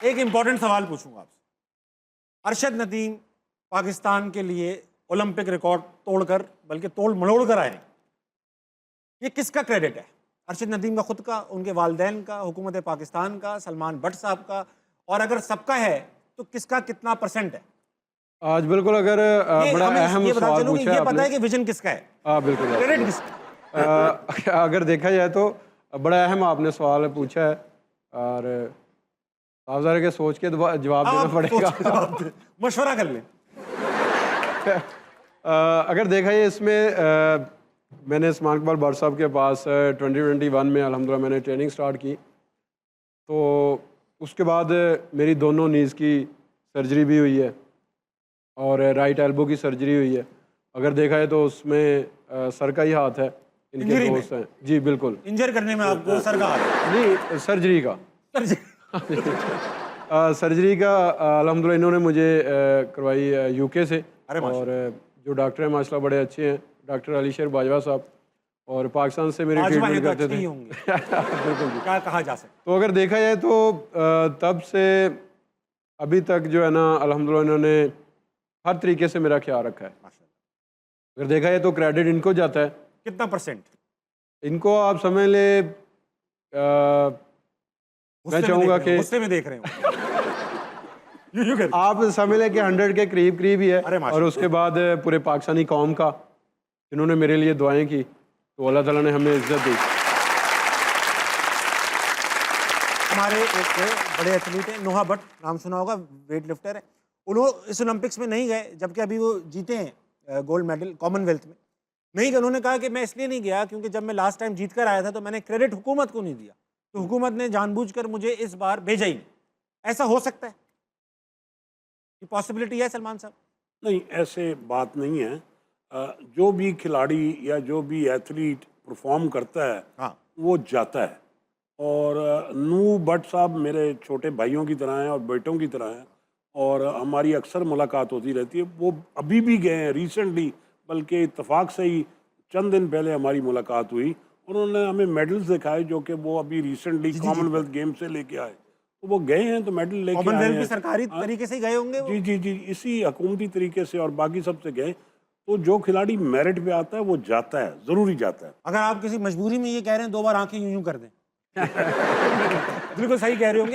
एक इंपॉर्टेंट सवाल पूछूंगा आपसे। अरशद नदीम पाकिस्तान के लिए ओलंपिक रिकॉर्ड तोड़कर, बल्कि तोड़ मरोड़ कर आए, ये किसका क्रेडिट है? अरशद नदीम का खुद का, उनके वालिदैन का, हुकूमत पाकिस्तान का, सलमान भट्ट साहब का? और अगर सबका है तो किसका कितना % है? आज बिल्कुल, अगर बड़ा अहम ये बता सवाल चलो कि पूछा ये है पता है आपने। कि विजन किसका है, बिल्कुल क्रेडिट किसका? अगर देखा जाए तो बड़ा अहम आपने सवाल पूछा है और आप जरा के सोच के जवाब देना आप पड़ेगा। मशवरा कर लें। अगर देखा जाए इसमें मैंने उस्मान इकबाल भट्ट साहब के पास 2021 में अल्हम्दुलिल्लाह मैंने ट्रेनिंग स्टार्ट की, तो उसके बाद मेरी दोनों नीज़ की सर्जरी भी हुई है और राइट एल्बो की सर्जरी हुई है। अगर देखा जाए तो उसमें सर का ही हाथ है, इनके इंजरी दोस्त हैं जी। बिल्कुल, इंजर करने में आपको सर का हाथ? नहीं, सर्जरी का सर्जरी का अल्हम्दुलिल्लाह इन्होंने मुझे करवाई यूके से। अरे और जो डॉक्टर हैं माशाल्लाह बड़े अच्छे हैं, डॉक्टर अलीशर बाजवा साहब, और पाकिस्तान से मेरी ट्रीटमेंट करते थे। बिल्कुल जी। क्या कहा जा सकता? तो अगर देखा जाए तो तब से अभी तक जो है ना अल्हम्दुलिल्लाह इन्होंने हर तरीके से मेरा ख्याल रखा है। अगर देखा जाए तो क्रेडिट इनको जाता है। कितना %? इनको आप समझ ले, मैं चाहूँगा कि गुस्से में देख रहे हो। यूं कर। आप समझ लें कि 100 के करीब करीब ही है। अरे माशाल्लाह। और उसके बाद पूरे पाकिस्तानी कौम का, जिन्होंने मेरे लिए दुआएं की, तो अल्लाह ताला ने हमें इज्जत दी। हमारे एक बड़े एथलीट हैं, नोहा भट्ट, नाम सुना होगा, वेट लिफ्टर है। उन्होंने इस ओलंपिक्स में नहीं गए, जबकि अभी वो जीते हैं गोल्ड मेडल कॉमनवेल्थ में। नहीं गए, उन्होंने कहा कि मैं इसलिए नहीं गया क्योंकि जब मैं लास्ट टाइम जीत कर आया था तो मैंने क्रेडिट हुकूमत को नहीं दिया, तो हुकूमत ने जानबूझकर मुझे इस बार भेजा ही नहीं। ऐसा हो सकता है? ये पॉसिबिलिटी है सलमान साहब? नहीं, ऐसे बात नहीं है। जो भी खिलाड़ी या जो भी एथलीट परफॉर्म करता है, हाँ। वो जाता है। और नू भट्ट साहब मेरे छोटे भाइयों की तरह हैं और बेटों की तरह हैं, और हमारी अक्सर मुलाकात होती रहती है। वो अभी भी गए हैं रिसेंटली, बल्कि इत्तेफाक से ही चंद दिन पहले हमारी मुलाकात हुई। उन्होंने हमें मेडल्स दिखाए जो कि वो अभी रिसेंटली कॉमनवेल्थ गेम से लेके आए। तो वो गए हैं तो मेडल लेके आए कॉमनवेल्थ भी हैं। सरकारी तरीके से ही गए होंगे वो? जी जी जी, इसी हुकूमती तरीके से और बाकी सबसे गए। तो जो खिलाड़ी मेरिट पे आता है वो जाता है, ज़रूरी जाता है। अगर आप किसी मजबूरी में ये कह रहे हैं 2 बार आंखें यूं यूं कर दें। बिल्कुल सही कह रहे होंगे।